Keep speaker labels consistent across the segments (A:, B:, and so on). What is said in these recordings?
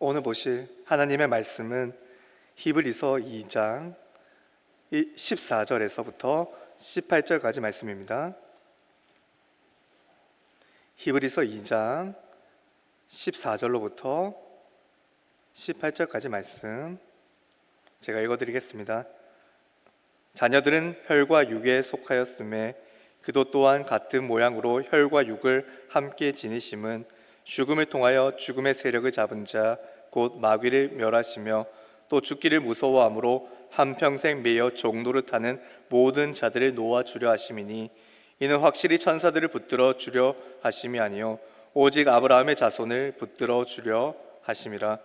A: 오늘 보실 하나님의 말씀은 히브리서 2장 14절에서부터 18절까지 말씀입니다. 히브리서 2장 14절로부터 18절까지 말씀 제가 읽어드리겠습니다. 자녀들은 혈과 육에 속하였음에 그도 또한 같은 모양으로 혈과 육을 함께 지니심은 죽음을 통하여 죽음의 세력을 잡은 자 곧 마귀를 멸하시며 또 죽기를 무서워함으로 한평생 매여 종노릇하는 모든 자들을 놓아주려 하심이니 이는 확실히 천사들을 붙들어 주려 하심이 아니요 오직 아브라함의 자손을 붙들어 주려 하심이라.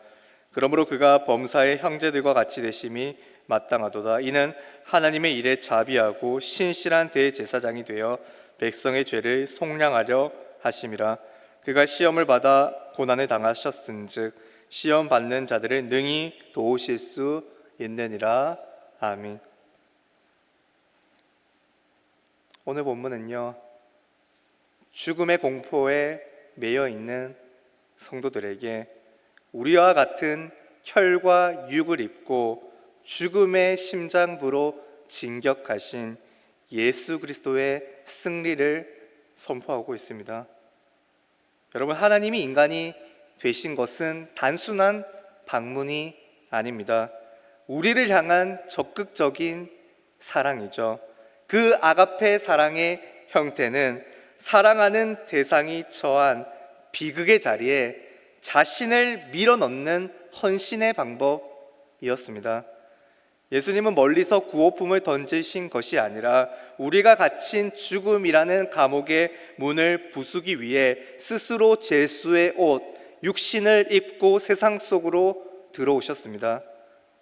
A: 그러므로 그가 범사의 형제들과 같이 되심이 마땅하도다. 이는 하나님의 일에 자비하고 신실한 대제사장이 되어 백성의 죄를 속량하려 하심이라. 그가 시험을 받아 고난을 당하셨은즉 시험 받는 자들을 능히 도우실 수 있느니라. 아멘. 오늘 본문은요, 죽음의 공포에 매여 있는 성도들에게 우리와 같은 혈과 육을 입고 죽음의 심장부로 진격하신 예수 그리스도의 승리를 선포하고 있습니다. 여러분, 하나님이 인간이 되신 것은 단순한 방문이 아닙니다. 우리를 향한 적극적인 사랑이죠. 그 아가페 사랑의 형태는 사랑하는 대상이 처한 비극의 자리에 자신을 밀어넣는 헌신의 방법이었습니다. 예수님은 멀리서 구호품을 던지신 것이 아니라 우리가 갇힌 죽음이라는 감옥의 문을 부수기 위해 스스로 제수의 옷, 육신을 입고 세상 속으로 들어오셨습니다.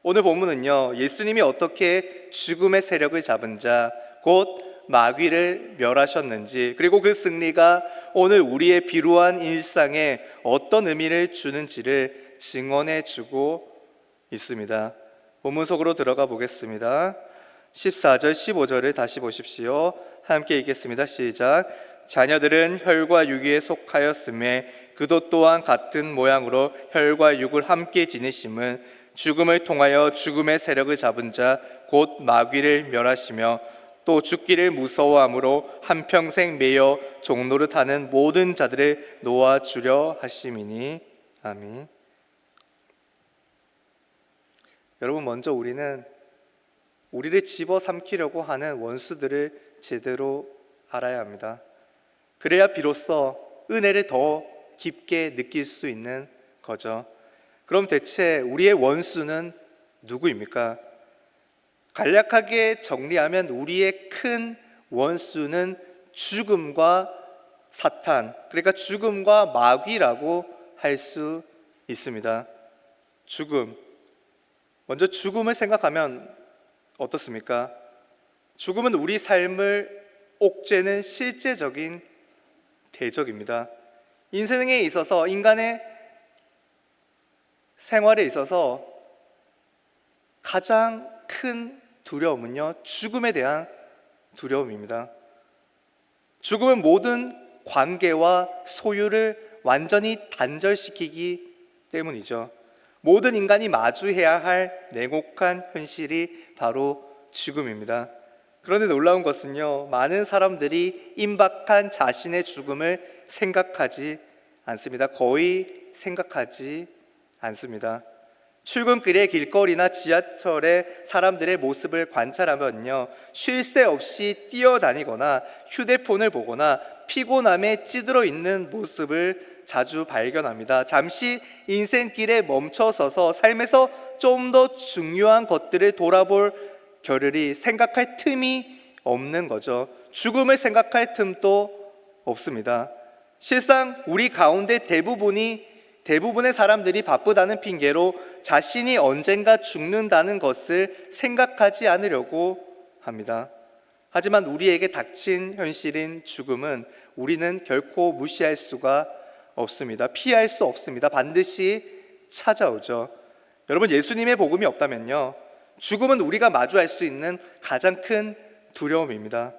A: 오늘 본문은요, 예수님이 어떻게 죽음의 세력을 잡은 자, 곧 마귀를 멸하셨는지, 그리고 그 승리가 오늘 우리의 비루한 일상에 어떤 의미를 주는지를 증언해 주고 있습니다. 본문 속으로 들어가 보겠습니다. 14절, 15절을 다시 보십시오. 함께 읽겠습니다. 시작. 자녀들은 혈과 육에 속하였음에 그도 또한 같은 모양으로 혈과 육을 함께 지니심은 죽음을 통하여 죽음의 세력을 잡은 자 곧 마귀를 멸하시며 또 죽기를 무서워함으로 한평생 매여 종노릇하는 모든 자들을 놓아주려 하심이니. 아멘. 여러분, 먼저 우리는 우리를 집어삼키려고 하는 원수들을 제대로 알아야 합니다. 그래야 비로소 은혜를 더 깊게 느낄 수 있는 거죠. 그럼 대체 우리의 원수는 누구입니까? 간략하게 정리하면 우리의 큰 원수는 죽음과 사탄, 그러니까 죽음과 마귀라고 할 수 있습니다. 죽음, 먼저 죽음을 생각하면 어떻습니까? 죽음은 우리 삶을 옥죄는 실제적인 대적입니다. 인생에 있어서, 인간의 생활에 있어서 가장 큰 두려움은요, 죽음에 대한 두려움입니다. 죽음은 모든 관계와 소유를 완전히 단절시키기 때문이죠. 모든 인간이 마주해야 할 냉혹한 현실이 바로 죽음입니다. 그런데 놀라운 것은요, 많은 사람들이 임박한 자신의 죽음을 생각하지 않습니다. 거의 생각하지 않습니다. 출근길의 길거리나 지하철의 사람들의 모습을 관찰하면요, 쉴 새 없이 뛰어다니거나 휴대폰을 보거나 피곤함에 찌들어 있는 모습을 자주 발견합니다. 잠시 인생길에 멈춰서서 삶에서 좀 더 중요한 것들을 돌아볼 겨를이, 생각할 틈이 없는 거죠. 죽음을 생각할 틈도 없습니다. 실상 우리 가운데 대부분의 사람들이 바쁘다는 핑계로 자신이 언젠가 죽는다는 것을 생각하지 않으려고 합니다. 하지만 우리에게 닥친 현실인 죽음은 우리는 결코 무시할 수가 없습니다. 피할 수 없습니다. 반드시 찾아오죠. 여러분, 예수님의 복음이 없다면요, 죽음은 우리가 마주할 수 있는 가장 큰 두려움입니다.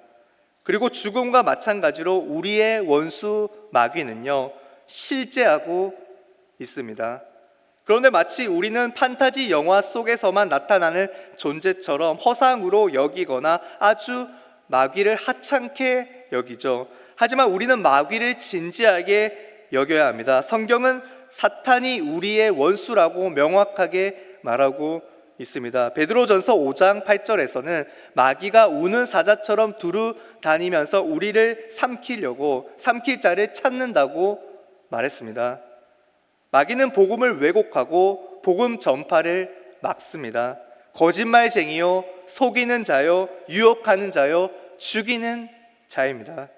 A: 그리고 죽음과 마찬가지로 우리의 원수 마귀는요, 실제하고 있습니다. 그런데 마치 우리는 판타지 영화 속에서만 나타나는 존재처럼 허상으로 여기거나 아주 마귀를 하찮게 여기죠. 하지만 우리는 마귀를 진지하게 여겨야 합니다. 성경은 사탄이 우리의 원수라고 명확하게 말하고 있습니다. 베드로전서 5장 8절에서는 마귀가 우는 사자처럼 두루 다니면서 우리를 삼킬 자를 찾는다고 말했습니다. 마귀는 복음을 왜곡하고 복음 전파를 막습니다. 거짓말쟁이요, 속이는 자요, 유혹하는 자요, 죽이는 자입니다.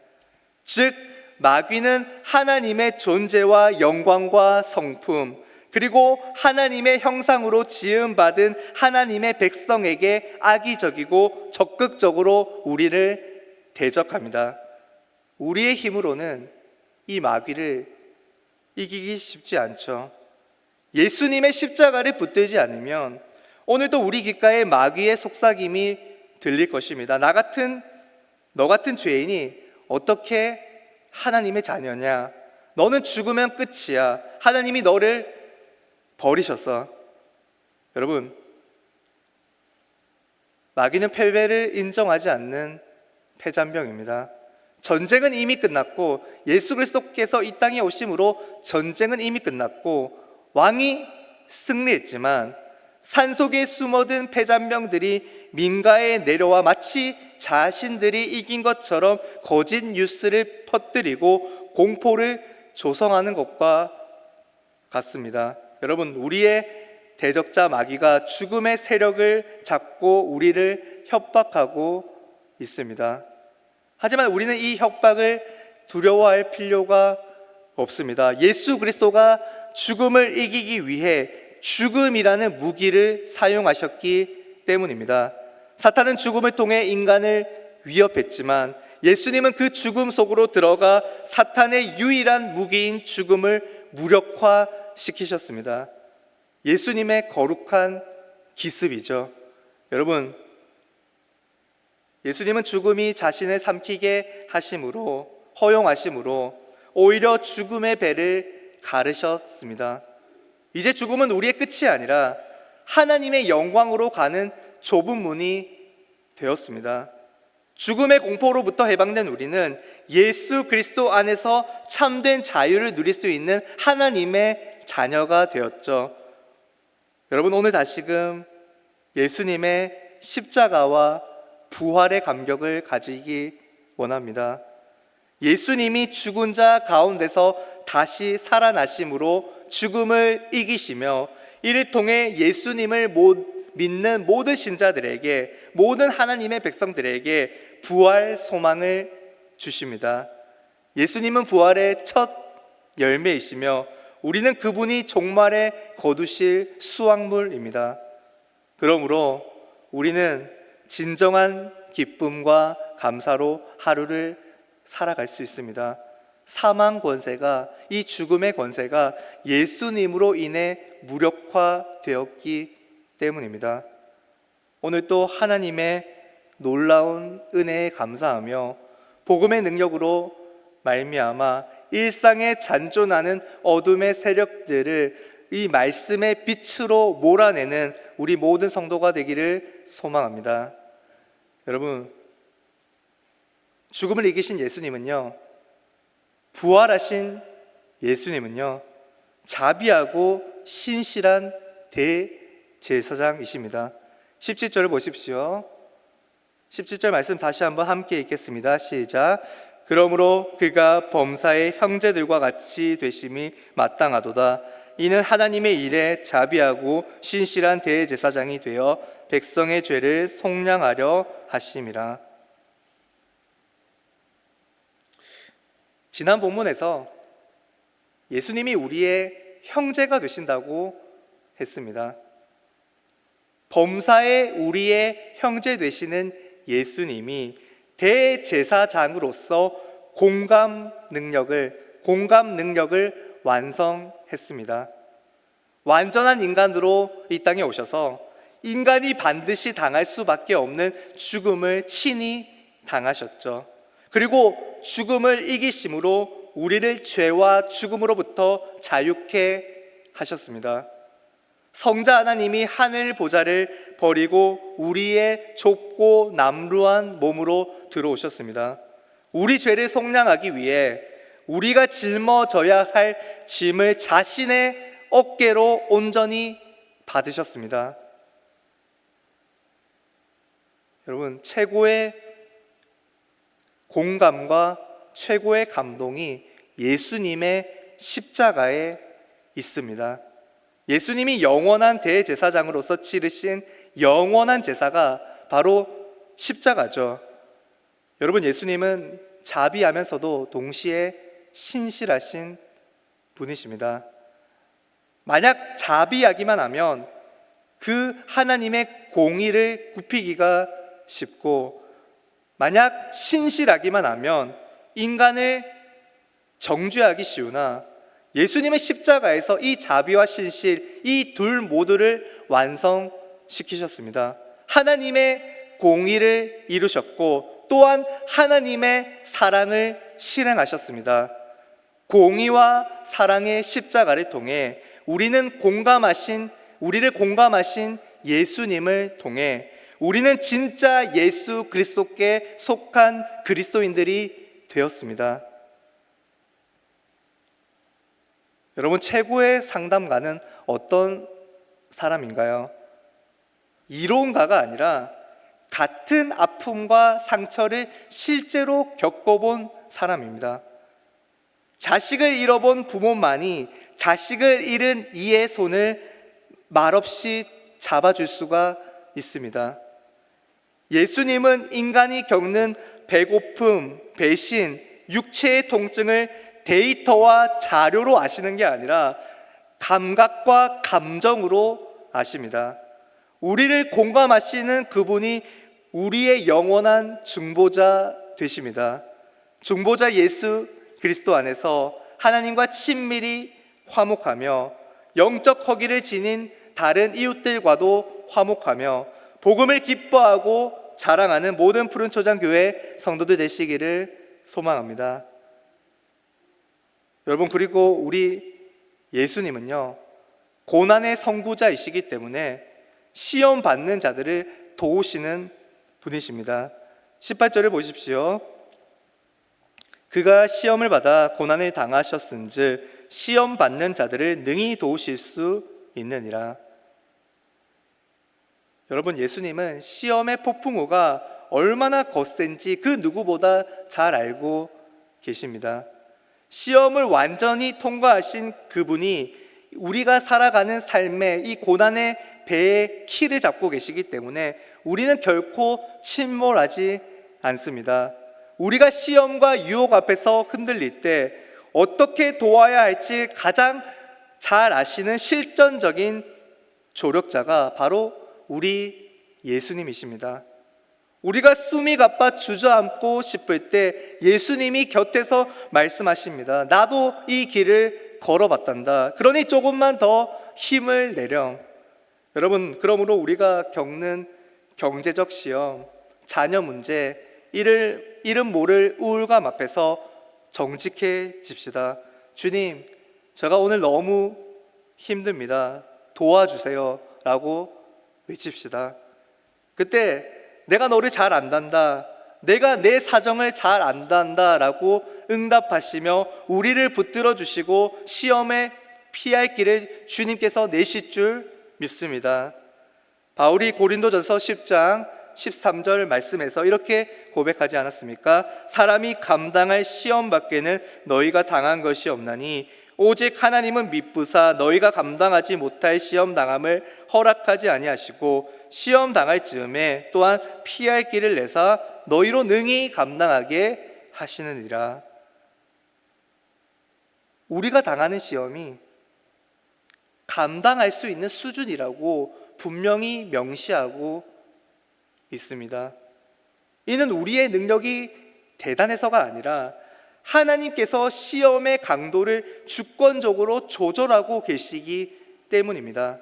A: 즉 마귀는 하나님의 존재와 영광과 성품, 그리고 하나님의 형상으로 지음받은 하나님의 백성에게 악의적이고 적극적으로 우리를 대적합니다. 우리의 힘으로는 이 마귀를 이기기 쉽지 않죠. 예수님의 십자가를 붙들지 않으면 오늘도 우리 귓가에 마귀의 속삭임이 들릴 것입니다. 너 같은 죄인이 어떻게 하나님의 자녀냐? 너는 죽으면 끝이야. 하나님이 너를 버리셨어. 여러분, 마귀는 패배를 인정하지 않는 패잔병입니다. 전쟁은 이미 끝났고 예수 그리스도께서 이 땅에 오심으로 전쟁은 이미 끝났고 왕이 승리했지만 산속에 숨어든 패잔병들이 민가에 내려와 마치 자신들이 이긴 것처럼 거짓 뉴스를 퍼뜨리고 공포를 조성하는 것과 같습니다. 여러분, 우리의 대적자 마귀가 죽음의 세력을 잡고 우리를 협박하고 있습니다. 하지만 우리는 이 협박을 두려워할 필요가 없습니다. 예수 그리스도가 죽음을 이기기 위해 죽음이라는 무기를 사용하셨기 때문입니다. 사탄은 죽음을 통해 인간을 위협했지만 예수님은 그 죽음 속으로 들어가 사탄의 유일한 무기인 죽음을 무력화시키셨습니다. 예수님의 거룩한 기습이죠. 여러분, 예수님은 죽음이 자신을 삼키게 하심으로, 허용하심으로 오히려 죽음의 배를 가르셨습니다. 이제 죽음은 우리의 끝이 아니라 하나님의 영광으로 가는 좁은 문이 되었습니다. 죽음의 공포로부터 해방된 우리는 예수 그리스도 안에서 참된 자유를 누릴 수 있는 하나님의 자녀가 되었죠. 여러분, 오늘 다시금 예수님의 십자가와 부활의 감격을 가지기 원합니다. 예수님이 죽은 자 가운데서 다시 살아나심으로 죽음을 이기시며 이를 통해 예수님을 믿는 모든 신자들에게, 모든 하나님의 백성들에게 부활 소망을 주십니다. 예수님은 부활의 첫 열매이시며 우리는 그분이 종말에 거두실 수확물입니다. 그러므로 우리는 진정한 기쁨과 감사로 하루를 살아갈 수 있습니다. 사망 권세가, 이 죽음의 권세가 예수님으로 인해 무력화되었기 때문입니다. 오늘 또 하나님의 놀라운 은혜에 감사하며 복음의 능력으로 말미암아 일상에 잔존하는 어둠의 세력들을 이 말씀의 빛으로 몰아내는 우리 모든 성도가 되기를 소망합니다. 여러분, 죽음을 이기신 예수님은요, 부활하신 예수님은요, 자비하고 신실한 대제사장이십니다. 17절을 보십시오. 17절 말씀 다시 한번 함께 읽겠습니다. 시작. 그러므로 그가 범사의 형제들과 같이 되심이 마땅하도다. 이는 하나님의 일에 자비하고 신실한 대제사장이 되어 백성의 죄를 속량하려 하심이라. 지난 본문에서 예수님이 우리의 형제가 되신다고 했습니다. 범사에 우리의 형제 되시는 예수님이 대제사장으로서 공감 능력을 완성했습니다. 완전한 인간으로 이 땅에 오셔서 인간이 반드시 당할 수밖에 없는 죽음을 친히 당하셨죠. 그리고 죽음을 이기심으로 우리를 죄와 죽음으로부터 자유케 하셨습니다. 성자 하나님이 하늘 보좌를 버리고 우리의 좁고 남루한 몸으로 들어오셨습니다. 우리 죄를 속량하기 위해 우리가 짊어져야 할 짐을 자신의 어깨로 온전히 받으셨습니다. 여러분, 최고의 공감과 최고의 감동이 예수님의 십자가에 있습니다. 예수님이 영원한 대제사장으로서 치르신 영원한 제사가 바로 십자가죠. 여러분, 예수님은 자비하면서도 동시에 신실하신 분이십니다. 만약 자비하기만 하면 그 하나님의 공의를 굽히기가 쉽고, 만약 신실하기만 하면 인간을 정죄하기 쉬우나, 예수님의 십자가에서 이 자비와 신실, 이 둘 모두를 완성시키셨습니다. 하나님의 공의를 이루셨고 또한 하나님의 사랑을 실행하셨습니다. 공의와 사랑의 십자가를 통해 우리를 공감하신 예수님을 통해 우리는 진짜 예수 그리스도께 속한 그리스도인들이 되었습니다. 여러분, 최고의 상담가는 어떤 사람인가요? 이론가가 아니라 같은 아픔과 상처를 실제로 겪어본 사람입니다. 자식을 잃어본 부모만이 자식을 잃은 이의 손을 말없이 잡아줄 수가 있습니다. 예수님은 인간이 겪는 배고픔, 배신, 육체의 통증을 데이터와 자료로 아시는 게 아니라 감각과 감정으로 아십니다. 우리를 공감하시는 그분이 우리의 영원한 중보자 되십니다. 중보자 예수 그리스도 안에서 하나님과 친밀히 화목하며 영적 허기를 지닌 다른 이웃들과도 화목하며 복음을 기뻐하고 자랑하는 모든 푸른 초장교회 성도들 되시기를 소망합니다. 여러분, 그리고 우리 예수님은요, 고난의 선구자이시기 때문에 시험 받는 자들을 도우시는 분이십니다. 18절을 보십시오. 그가 시험을 받아 고난을 당하셨은즉 시험 받는 자들을 능히 도우실 수 있느니라. 여러분, 예수님은 시험의 폭풍우가 얼마나 거센지 그 누구보다 잘 알고 계십니다. 시험을 완전히 통과하신 그분이 우리가 살아가는 삶의 이 고난의 배의 키를 잡고 계시기 때문에 우리는 결코 침몰하지 않습니다. 우리가 시험과 유혹 앞에서 흔들릴 때 어떻게 도와야 할지 가장 잘 아시는 실전적인 조력자가 바로 우리 예수님이십니다. 우리가 숨이 가빠 주저앉고 싶을 때 예수님이 곁에서 말씀하십니다. 나도 이 길을 걸어봤단다. 그러니 조금만 더 힘을 내렴. 여러분, 그러므로 우리가 겪는 경제적 시험, 자녀 문제, 이름 모를 우울감 앞에서 정직해집시다. 주님, 제가 오늘 너무 힘듭니다. 도와주세요 라고 외칩시다. 그때 내가 너를 잘 안단다, 내가 내 사정을 잘 안단다 라고 응답하시며 우리를 붙들어 주시고 시험에 피할 길을 주님께서 내실 줄 믿습니다. 바울이 고린도전서 10장 13절 말씀에서 이렇게 고백하지 않았습니까? 사람이 감당할 시험 밖에는 너희가 당한 것이 없나니 오직 하나님은 미쁘사 너희가 감당하지 못할 시험 당함을 허락하지 아니하시고 시험 당할 즈음에 또한 피할 길을 내사 너희로 능히 감당하게 하시느니라. 우리가 당하는 시험이 감당할 수 있는 수준이라고 분명히 명시하고 있습니다. 이는 우리의 능력이 대단해서가 아니라 하나님께서 시험의 강도를 주권적으로 조절하고 계시기 때문입니다.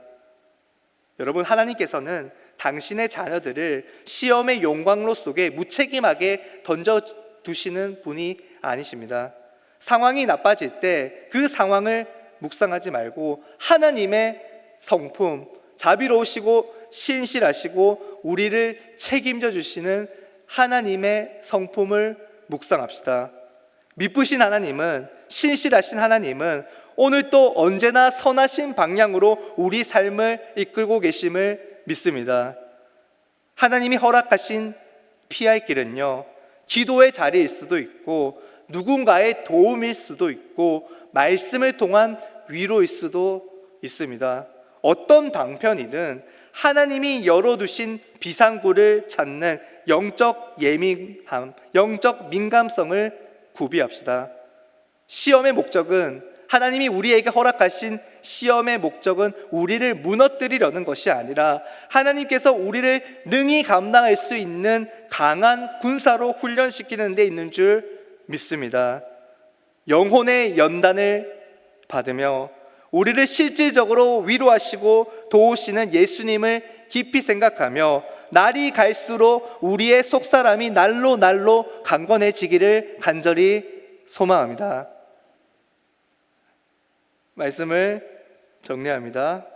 A: 여러분, 하나님께서는 당신의 자녀들을 시험의 용광로 속에 무책임하게 던져두시는 분이 아니십니다. 상황이 나빠질 때 그 상황을 묵상하지 말고 하나님의 성품, 자비로우시고 신실하시고 우리를 책임져 주시는 하나님의 성품을 묵상합시다. 미쁘신 하나님은, 신실하신 하나님은 오늘 또 언제나 선하신 방향으로 우리 삶을 이끌고 계심을 믿습니다. 하나님이 허락하신 피할 길은요, 기도의 자리일 수도 있고 누군가의 도움일 수도 있고 말씀을 통한 위로일 수도 있습니다. 어떤 방편이든 하나님이 열어두신 비상구를 찾는 영적 예민함, 영적 민감성을 구비합시다. 시험의 목적은, 하나님이 우리에게 허락하신 시험의 목적은 우리를 무너뜨리려는 것이 아니라 하나님께서 우리를 능히 감당할 수 있는 강한 군사로 훈련시키는 데 있는 줄 믿습니다. 영혼의 연단을 받으며 우리를 실질적으로 위로하시고 도우시는 예수님을 깊이 생각하며 날이 갈수록 우리의 속사람이 날로 강건해지기를 간절히 소망합니다. 말씀을 정리합니다.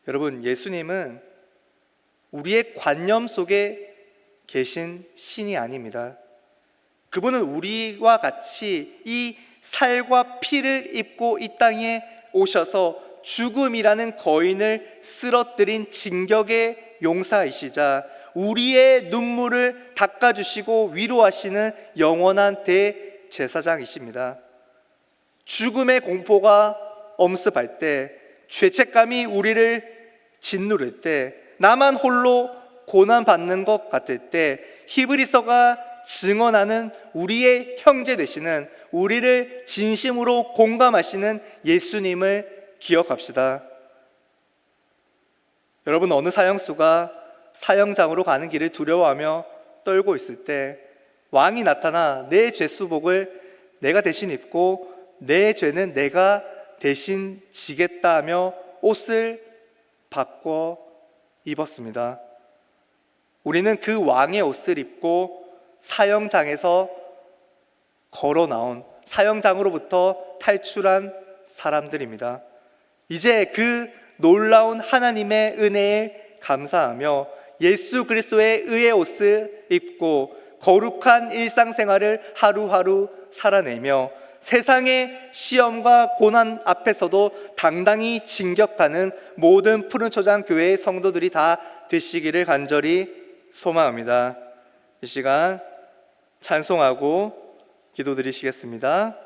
A: 여러분, 예수님은 우리의 관념 속에 계신 신이 아닙니다. 그분은 우리와 같이 이 살과 피를 입고 이 땅에 오셔서 죽음이라는 거인을 쓰러뜨린 진격의 용사이시자 우리의 눈물을 닦아주시고 위로하시는 영원한 대제사장이십니다. 죽음의 공포가 엄습할 때, 죄책감이 우리를 짓누를 때, 나만 홀로 고난받는 것 같을 때 히브리서가 증언하는 우리의 형제 되시는, 우리를 진심으로 공감하시는 예수님을 기억합시다. 여러분, 어느 사형수가 사형장으로 가는 길을 두려워하며 떨고 있을 때 왕이 나타나 내 죄수복을 내가 대신 입고 내 죄는 내가 대신 지겠다 하며 옷을 바꿔 입었습니다. 우리는 그 왕의 옷을 입고 사형장에서 걸어 나온, 사형장으로부터 탈출한 사람들입니다. 이제 그 놀라운 하나님의 은혜에 감사하며 예수 그리스도의 의의 옷을 입고 거룩한 일상생활을 하루하루 살아내며 세상의 시험과 고난 앞에서도 당당히 진격하는 모든 푸른초장 교회의 성도들이 다 되시기를 간절히 소망합니다. 이 시간 찬송하고 기도드리시겠습니다.